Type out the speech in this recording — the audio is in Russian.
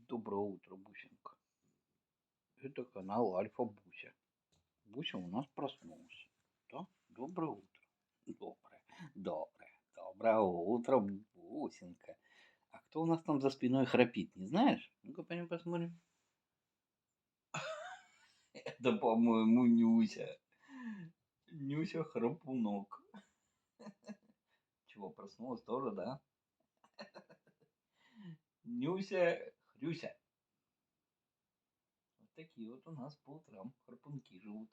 Доброе утро, Бусинка. Это канал Альфа Буся. Буся у нас проснулся. Да? Доброе утро. Доброе утро, Бусинка. А кто у нас там за спиной храпит, не знаешь? Ну-ка, пойдем посмотрим. Это, по-моему, Нюся. Нюся Храпунок. Чего, проснулась тоже, да? Нюся Хрюся. Вот такие вот у нас по утрам храпунки живут.